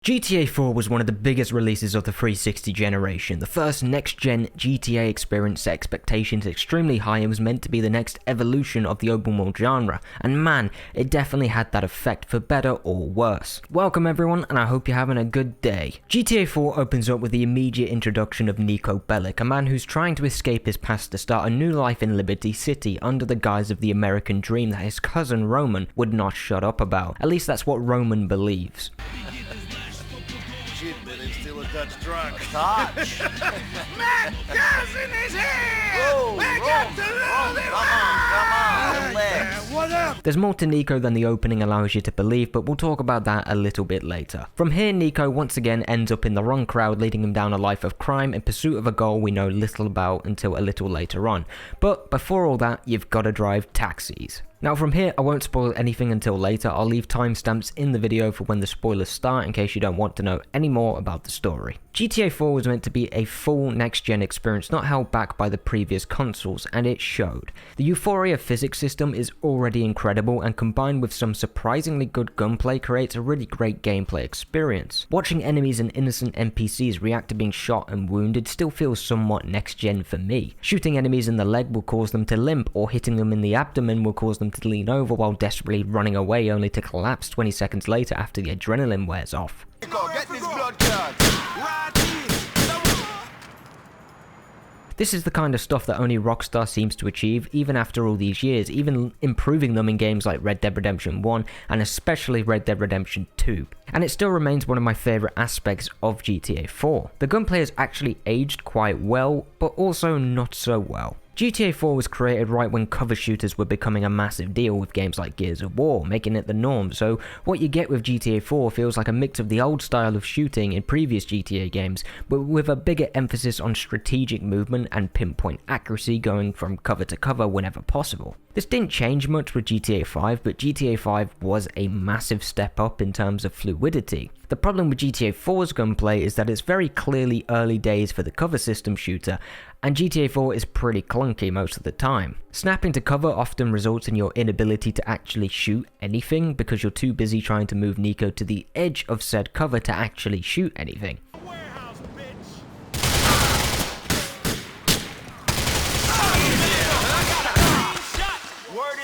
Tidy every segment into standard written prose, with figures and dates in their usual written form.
GTA 4 was one of the biggest releases of the 360 generation, the first next-gen GTA experience set expectations extremely high and was meant to be the next evolution of the open world genre, and man, it definitely had that effect for better or worse. Welcome everyone, and I hope you're having a good day. GTA 4 opens up with the immediate introduction of Niko Bellic, a man who's trying to escape his past to start a new life in Liberty City under the guise of the American dream that his cousin Roman would not shut up about. At least that's what Roman believes. Shit, man, I'm still a Dutch drunk. Touch! My cousin is here! Whoa, We got to come on, relax. What up? There's more to Niko than the opening allows you to believe, but we'll talk about that a little bit later. From here, Niko once again ends up in the wrong crowd, leading him down a life of crime in pursuit of a goal we know little about until a little later on. But before all that, you've got to drive taxis. Now from here, I won't spoil anything until later. I'll leave timestamps in the video for when the spoilers start in case you don't want to know any more about the story. GTA 4 was meant to be a full next-gen experience not held back by the previous consoles, and it showed. The Euphoria physics system is already incredible, and combined with some surprisingly good gunplay creates a really great gameplay experience. Watching enemies and innocent NPCs react to being shot and wounded still feels somewhat next-gen for me. Shooting enemies in the leg will cause them to limp, or hitting them in the abdomen will cause them to lean over while desperately running away only to collapse 20 seconds later after the adrenaline wears off. Get this blood clot. This is the kind of stuff that only Rockstar seems to achieve even after all these years, even improving them in games like Red Dead Redemption 1 and especially Red Dead Redemption 2. And it still remains one of my favourite aspects of GTA 4. The gunplay has actually aged quite well, but also not so well. GTA 4 was created right when cover shooters were becoming a massive deal with games like Gears of War, making it the norm, so what you get with GTA 4 feels like a mix of the old style of shooting in previous GTA games, but with a bigger emphasis on strategic movement and pinpoint accuracy going from cover to cover whenever possible. This didn't change much with GTA 5, but GTA 5 was a massive step up in terms of fluidity. The problem with GTA 4's gunplay is that it's very clearly early days for the cover system shooter, and GTA 4 is pretty clunky most of the time. Snapping to cover often results in your inability to actually shoot anything because you're too busy trying to move Niko to the edge of said cover to actually shoot anything.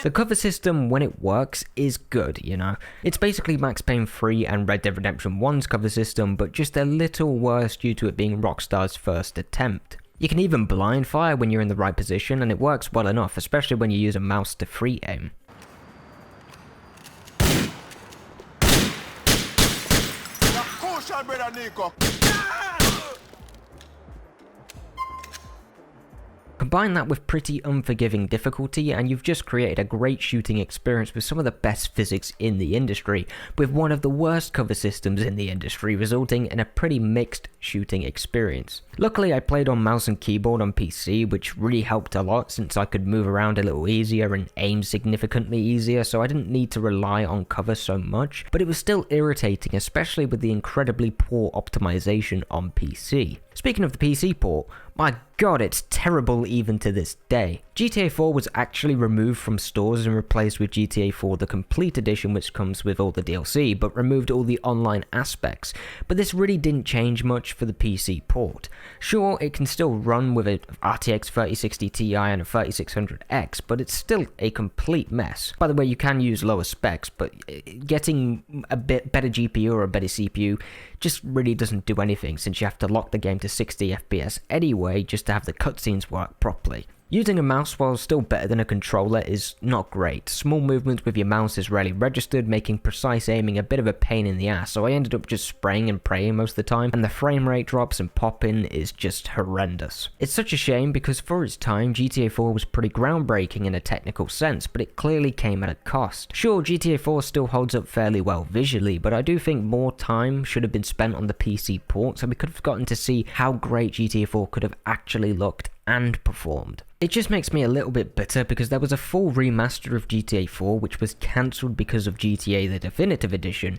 The cover system, when it works, is good, you know. It's basically Max Payne 3 and Red Dead Redemption 1's cover system, but just a little worse due to it being Rockstar's first attempt. You can even blind fire when you're in the right position, and it works well enough, especially when you use a mouse to free aim. Combine that with pretty unforgiving difficulty and you've just created a great shooting experience with some of the best physics in the industry, with one of the worst cover systems in the industry resulting in a pretty mixed shooting experience. Luckily I played on mouse and keyboard on PC, which really helped a lot since I could move around a little easier and aim significantly easier, so I didn't need to rely on cover so much, but it was still irritating, especially with the incredibly poor optimization on PC. Speaking of the PC port, my god, it's terrible even to this day. GTA 4 was actually removed from stores and replaced with GTA 4 the Complete Edition, which comes with all the DLC, but removed all the online aspects. But this really didn't change much for the PC port. Sure, it can still run with a RTX 3060 Ti and a 3600X, but it's still a complete mess. By the way, you can use lower specs, but getting a bit better GPU or a better CPU just really doesn't do anything, since you have to lock the game to 60 FPS anyway just to have the cutscenes work properly. Using a mouse, while still better than a controller, is not great. Small movements with your mouse is rarely registered, making precise aiming a bit of a pain in the ass, so I ended up just spraying and praying most of the time, and the frame rate drops and pop-in is just horrendous. It's such a shame because for its time, GTA 4 was pretty groundbreaking in a technical sense, but it clearly came at a cost. Sure, GTA 4 still holds up fairly well visually, but I do think more time should have been spent on the PC port, so we could have gotten to see how great GTA 4 could have actually looked and performed. It just makes me a little bit bitter because there was a full remaster of GTA 4 which was cancelled because of GTA the Definitive Edition,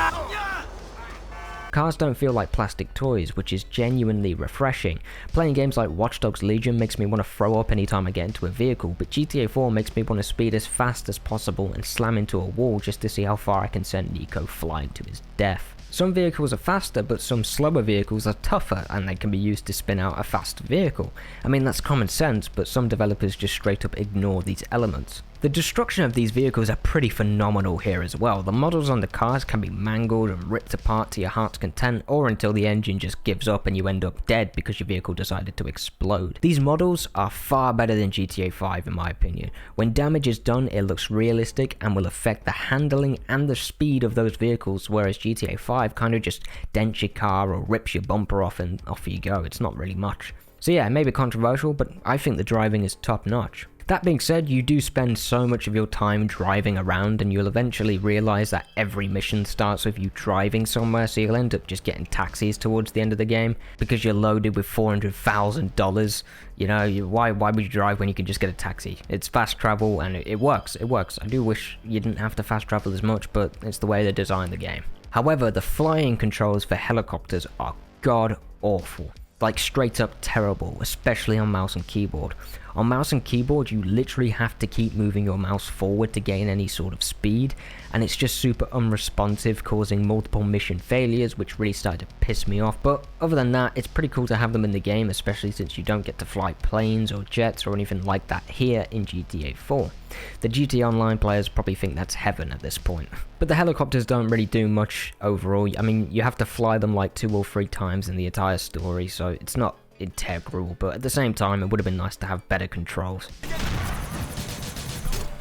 Cars don't feel like plastic toys, which is genuinely refreshing. Playing games like Watch Dogs Legion makes me want to throw up anytime I get into a vehicle, but GTA 4 makes me want to speed as fast as possible and slam into a wall just to see how far I can send Nico flying to his death. Some vehicles are faster, but some slower vehicles are tougher, and they can be used to spin out a faster vehicle. I mean, that's common sense, but some developers just straight up ignore these elements. The destruction of these vehicles are pretty phenomenal here as well. The models on the cars can be mangled and ripped apart to your heart's content, or until the engine just gives up and you end up dead because your vehicle decided to explode. These models are far better than GTA 5 in my opinion. When damage is done, it looks realistic and will affect the handling and the speed of those vehicles, whereas GTA 5 kind of just dents your car or rips your bumper off and off you go. It's not really much. So yeah, maybe controversial, but I think the driving is top notch. That being said, you do spend so much of your time driving around, and you'll eventually realize that every mission starts with you driving somewhere, so you'll end up just getting taxis towards the end of the game because you're loaded with $400,000. You know, why would you drive when you can just get a taxi? It's fast travel and it works. I do wish you didn't have to fast travel as much, but it's the way they designed the game. However, the flying controls for helicopters are god awful. Like straight up terrible, especially on mouse and keyboard. On mouse and keyboard, you literally have to keep moving your mouse forward to gain any sort of speed, and it's just super unresponsive, causing multiple mission failures, which really started to piss me off. But other than that, it's pretty cool to have them in the game, especially since you don't get to fly planes or jets or anything like that here in GTA 4. The GTA Online players probably think that's heaven at this point. But the helicopters don't really do much overall. I mean, you have to fly them like 2 or 3 times in the entire story, so it's not integral, but at the same time, it would have been nice to have better controls.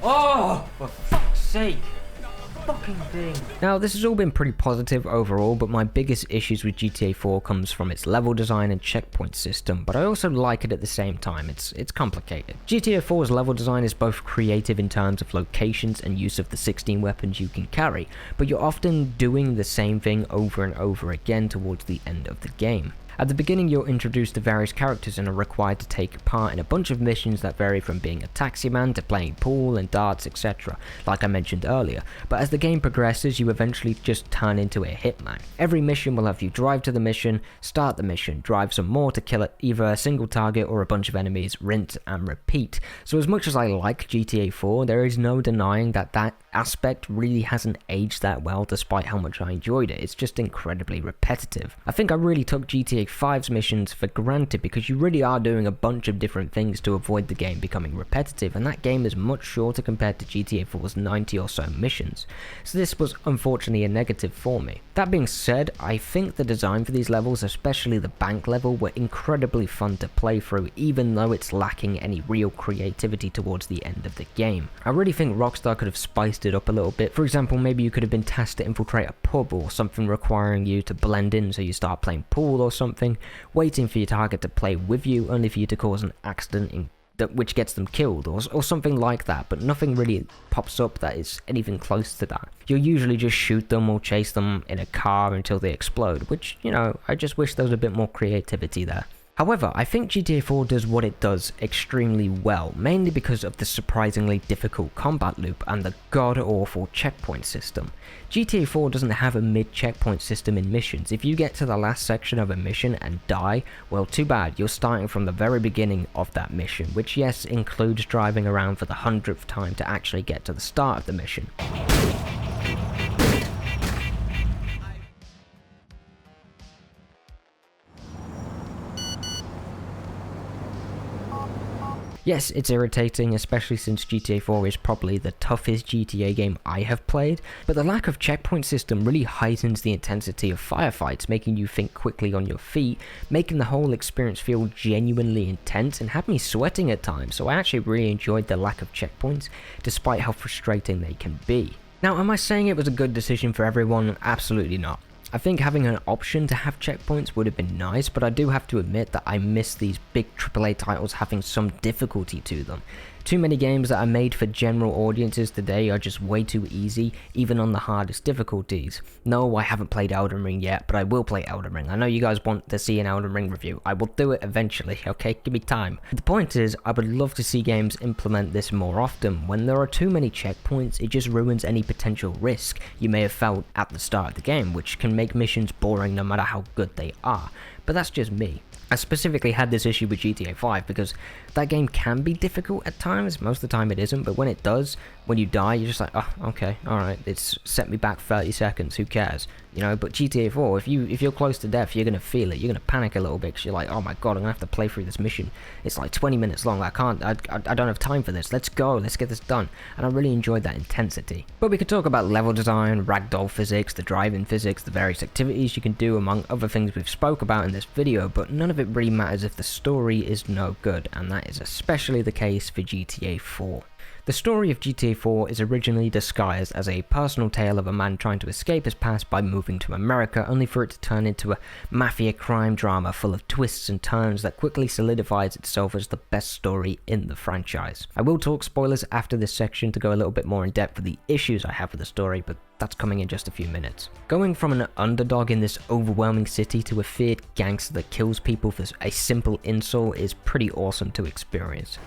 Oh, for fuck's sake. Fucking thing. Now, this has all been pretty positive overall, but my biggest issues with GTA 4 comes from its level design and checkpoint system, but I also like it at the same time. It's complicated. GTA 4's level design is both creative in terms of locations and use of the 16 weapons you can carry, but you're often doing the same thing over and over again towards the end of the game. At the beginning, you're introduced to various characters and are required to take part in a bunch of missions that vary from being a taxi man to playing pool and darts, etc., like I mentioned earlier, but as the game progresses, you eventually just turn into a hitman. Every mission will have you drive to the mission, start the mission, drive some more to kill either a single target or a bunch of enemies, rinse and repeat. So as much as I like GTA 4, there is no denying that aspect really hasn't aged that well despite how much I enjoyed it. It's just incredibly repetitive. I think I really took GTA 5's missions for granted because you really are doing a bunch of different things to avoid the game becoming repetitive, and that game is much shorter compared to GTA 4's 90 or so missions, so this was unfortunately a negative for me. That being said, I think the design for these levels, especially the bank level, were incredibly fun to play through, even though it's lacking any real creativity towards the end of the game. I really think Rockstar could have spiced it up a little bit. For example, maybe you could have been tasked to infiltrate a pub or something requiring you to blend in, so you start playing pool or something, waiting for your target to play with you only for you to cause an accident which gets them killed or something like that, but nothing really pops up that is anything close to that. You'll usually just shoot them or chase them in a car until they explode, which, you know, I just wish there was a bit more creativity there. However, I think GTA 4 does what it does extremely well, mainly because of the surprisingly difficult combat loop and the god-awful checkpoint system. GTA 4 doesn't have a mid-checkpoint system in missions. If you get to the last section of a mission and die, well, too bad, you're starting from the very beginning of that mission, which yes, includes driving around for the 100th time to actually get to the start of the mission. Yes, it's irritating, especially since GTA 4 is probably the toughest GTA game I have played, but the lack of checkpoint system really heightens the intensity of firefights, making you think quickly on your feet, making the whole experience feel genuinely intense and had me sweating at times, so I actually really enjoyed the lack of checkpoints, despite how frustrating they can be. Now, am I saying it was a good decision for everyone? Absolutely not. I think having an option to have checkpoints would have been nice, but I do have to admit that I miss these big AAA titles having some difficulty to them. Too many games that are made for general audiences today are just way too easy, even on the hardest difficulties. No, I haven't played Elden Ring yet, but I will play Elden Ring. I know you guys want to see an Elden Ring review. I will do it eventually, okay? Give me time. The point is, I would love to see games implement this more often. When there are too many checkpoints, it just ruins any potential risk you may have felt at the start of the game, which can make missions boring no matter how good they are. But that's just me. I specifically had this issue with GTA 5 because that game can be difficult at times. Most of the time it isn't, but when it does, when you die, you're just like, oh, okay, alright, it's set me back 30 seconds, who cares? You know, but GTA 4, if you're close to death, you're gonna feel it, you're gonna panic a little bit, because you're like, oh my god, I'm gonna have to play through this mission. It's like 20 minutes long, I don't have time for this, let's go, let's get this done. And I really enjoyed that intensity. But we could talk about level design, ragdoll physics, the driving physics, the various activities you can do, among other things we've spoke about in this video, but none of it really matters if the story is no good, and that is especially the case for GTA 4. The story of GTA 4 is originally disguised as a personal tale of a man trying to escape his past by moving to America, only for it to turn into a mafia crime drama full of twists and turns that quickly solidifies itself as the best story in the franchise. I will talk spoilers after this section to go a little bit more in depth with the issues I have with the story, but that's coming in just a few minutes. Going from an underdog in this overwhelming city to a feared gangster that kills people for a simple insult is pretty awesome to experience.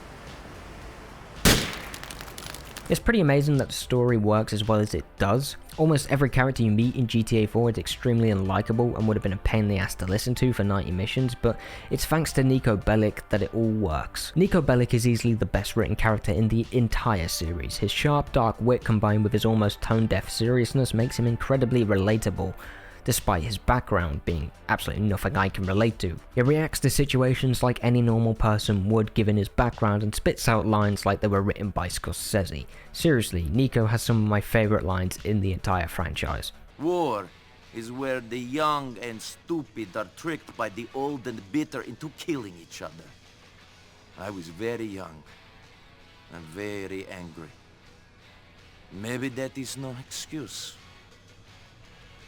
It's pretty amazing that the story works as well as it does. Almost every character you meet in GTA 4 is extremely unlikable and would have been a pain in the ass to listen to for 90 missions, but it's thanks to Niko Bellic that it all works. Niko Bellic is easily the best written character in the entire series. His sharp, dark wit combined with his almost tone-deaf seriousness makes him incredibly relatable, despite his background being absolutely nothing I can relate to. He reacts to situations like any normal person would given his background and spits out lines like they were written by Scorsese. Seriously, Niko has some of my favourite lines in the entire franchise. War is where the young and stupid are tricked by the old and bitter into killing each other. I was very young and very angry. Maybe that is no excuse.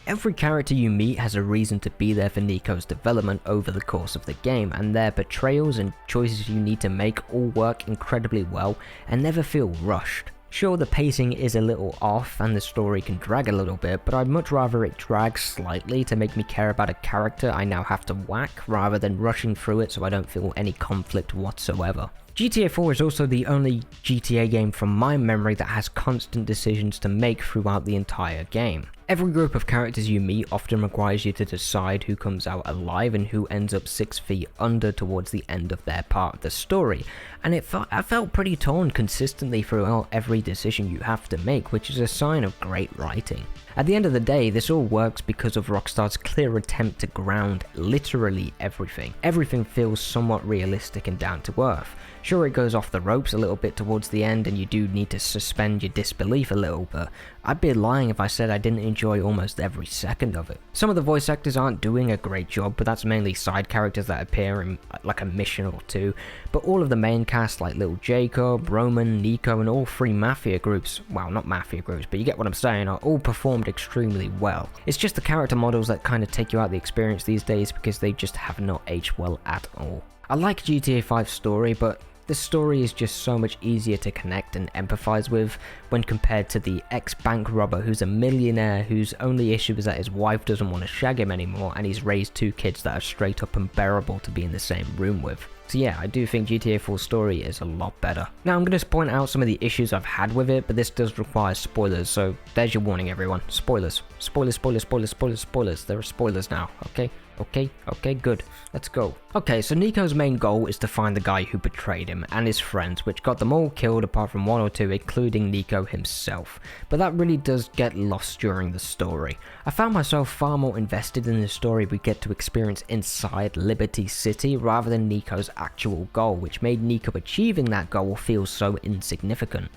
Every character you meet has a reason to be there for Niko's development over the course of the game, and their portrayals and choices you need to make all work incredibly well and never feel rushed. Sure, the pacing is a little off and the story can drag a little bit, but I'd much rather it drag slightly to make me care about a character I now have to whack rather than rushing through it so I don't feel any conflict whatsoever. GTA 4 is also the only GTA game from my memory that has constant decisions to make throughout the entire game. Every group of characters you meet often requires you to decide who comes out alive and who ends up 6 feet under towards the end of their part of the story, and I felt pretty torn consistently throughout every decision you have to make, which is a sign of great writing. At the end of the day, this all works because of Rockstar's clear attempt to ground literally everything. Everything feels somewhat realistic and down to earth. Sure, it goes off the ropes a little bit towards the end and you do need to suspend your disbelief a little, but I'd be lying if I said I didn't enjoy almost every second of it. Some of the voice actors aren't doing a great job, but that's mainly side characters that appear in like a mission or two, but all of the main cast like Little Jacob, Roman, Niko and all 3 mafia groups, well not mafia groups, but you get what I'm saying, are all performed extremely well. It's just the character models that kind of take you out the experience these days because they just have not aged well at all. I like GTA 5's story, but the story is just so much easier to connect and empathize with when compared to the ex-bank robber who's a millionaire whose only issue is that his wife doesn't want to shag him anymore and he's raised 2 kids that are straight up unbearable to be in the same room with. So yeah, I do think GTA 4's story is a lot better. Now I'm going to point out some of the issues I've had with it, but this does require spoilers, so there's your warning everyone. Spoilers. Spoilers, spoilers, spoilers, spoilers, spoilers. There are spoilers now, okay? Okay, good. Let's go. Okay, so Niko's main goal is to find the guy who betrayed him and his friends, which got them all killed apart from 1 or 2, including Niko himself. But that really does get lost during the story. I found myself far more invested in the story we get to experience inside Liberty City rather than Niko's actual goal, which made Niko achieving that goal feel so insignificant.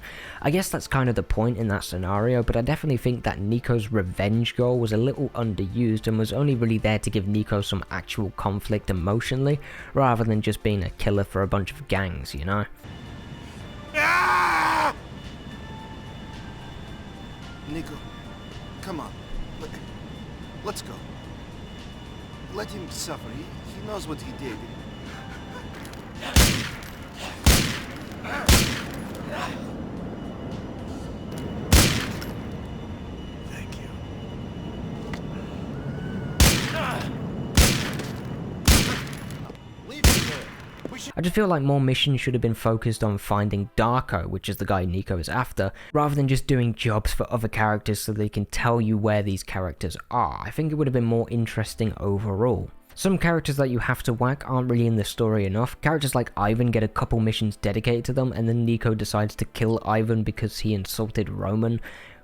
I guess that's kind of the point in that scenario, but I definitely think that Niko's revenge goal was a little underused and was only really there to give Niko some actual conflict emotionally, rather than just being a killer for a bunch of gangs, you know? Ah! Niko, come on. Let's go. Let him suffer. He knows what he did. Thank you. Leave it there. We should. I just feel like more missions should have been focused on finding Darko, which is the guy Nico is after, rather than just doing jobs for other characters so they can tell you where these characters are. I think it would have been more interesting overall. Some characters that you have to whack aren't really in the story enough. Characters like Ivan get a couple missions dedicated to them, and then Nico decides to kill Ivan because he insulted Roman,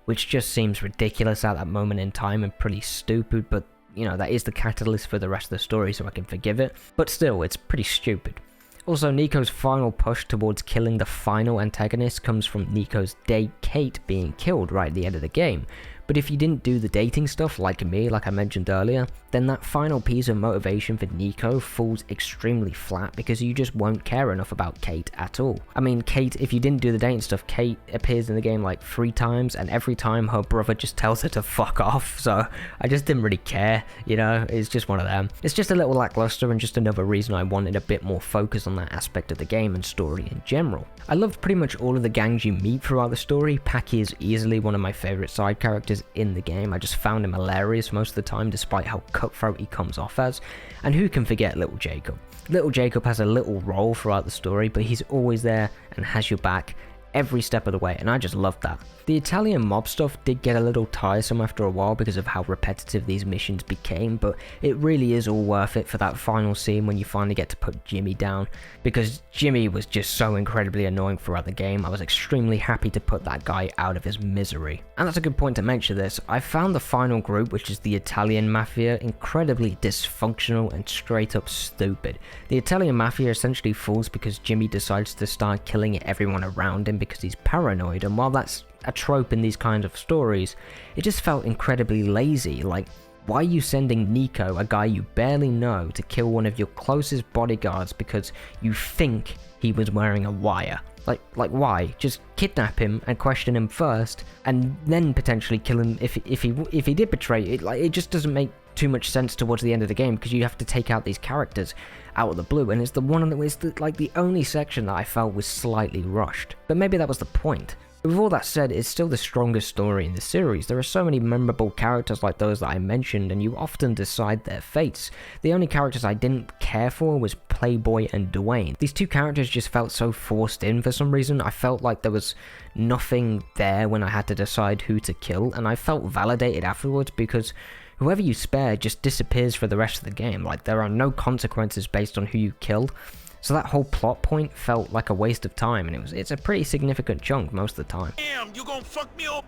which just seems ridiculous at that moment in time and pretty stupid, but you know, that is the catalyst for the rest of the story, so I can forgive it. But still, it's pretty stupid. Also, Nico's final push towards killing the final antagonist comes from Nico's date Kate being killed right at the end of the game. But if you didn't do the dating stuff like me, like I mentioned earlier, then that final piece of motivation for Nico falls extremely flat because you just won't care enough about Kate at all. I mean, Kate, if you didn't do the dating stuff, Kate appears in the game like 3 times, and every time her brother just tells her to fuck off, so I just didn't really care, you know, it's just one of them. It's just a little lackluster and just another reason I wanted a bit more focus on that aspect of the game and story in general. I loved pretty much all of the gangs you meet throughout the story. Paki is easily one of my favourite side characters in the game. I just found him hilarious most of the time despite how cutthroat he comes off as. And who can forget Little Jacob? Little Jacob has a little role throughout the story, but he's always there and has your back every step of the way, and I just loved that. The Italian mob stuff did get a little tiresome after a while because of how repetitive these missions became, but it really is all worth it for that final scene when you finally get to put Jimmy down, because Jimmy was just so incredibly annoying throughout the game. I was extremely happy to put that guy out of his misery. And that's a good point to mention this. I found the final group, which is the Italian Mafia, incredibly dysfunctional and straight up stupid. The Italian Mafia essentially falls because Jimmy decides to start killing everyone around him because he's paranoid, and while that's a trope in these kinds of stories, it just felt incredibly lazy. Like, why are you sending Nico, a guy you barely know, to kill one of your closest bodyguards because you think he was wearing a wire? Like why? Just kidnap him and question him first, and then potentially kill him if he did betray you. Like, it just doesn't make too much sense towards the end of the game because you have to take out these characters out of the blue, and it's the one that was the only section that I felt was slightly rushed. But maybe that was the point. With all that said, it's still the strongest story in the series. There are so many memorable characters like those that I mentioned, and you often decide their fates. The only characters I didn't care for was Playboy and Dwayne. These two characters just felt so forced in for some reason. I felt like there was nothing there when I had to decide who to kill, and I felt validated afterwards because whoever you spare just disappears for the rest of the game. Like, there are no consequences based on who you killed. So that whole plot point felt like a waste of time, and it's a pretty significant chunk most of the time. Damn, you gonna fuck me up?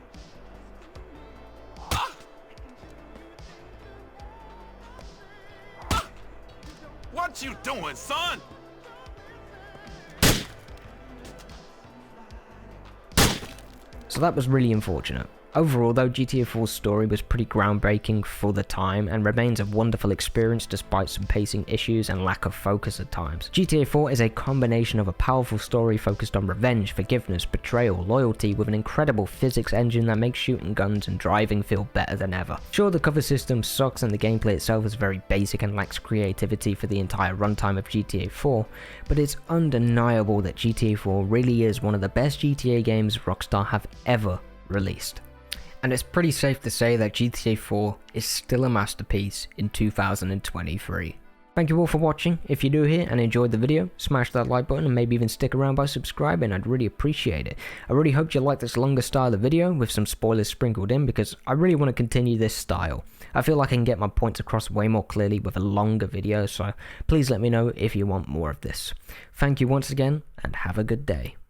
What you doing, son? So that was really unfortunate. Overall though, GTA 4's story was pretty groundbreaking for the time and remains a wonderful experience despite some pacing issues and lack of focus at times. GTA 4 is a combination of a powerful story focused on revenge, forgiveness, betrayal, loyalty, with an incredible physics engine that makes shooting guns and driving feel better than ever. Sure, the cover system sucks and the gameplay itself is very basic and lacks creativity for the entire runtime of GTA 4, but it's undeniable that GTA 4 really is one of the best GTA games Rockstar have ever released. And it's pretty safe to say that GTA 4 is still a masterpiece in 2023. Thank you all for watching. If you're new here and enjoyed the video, smash that like button and maybe even stick around by subscribing. I'd really appreciate it. I really hope you like this longer style of video with some spoilers sprinkled in because I really want to continue this style. I feel like I can get my points across way more clearly with a longer video, so please let me know if you want more of this. Thank you once again and have a good day.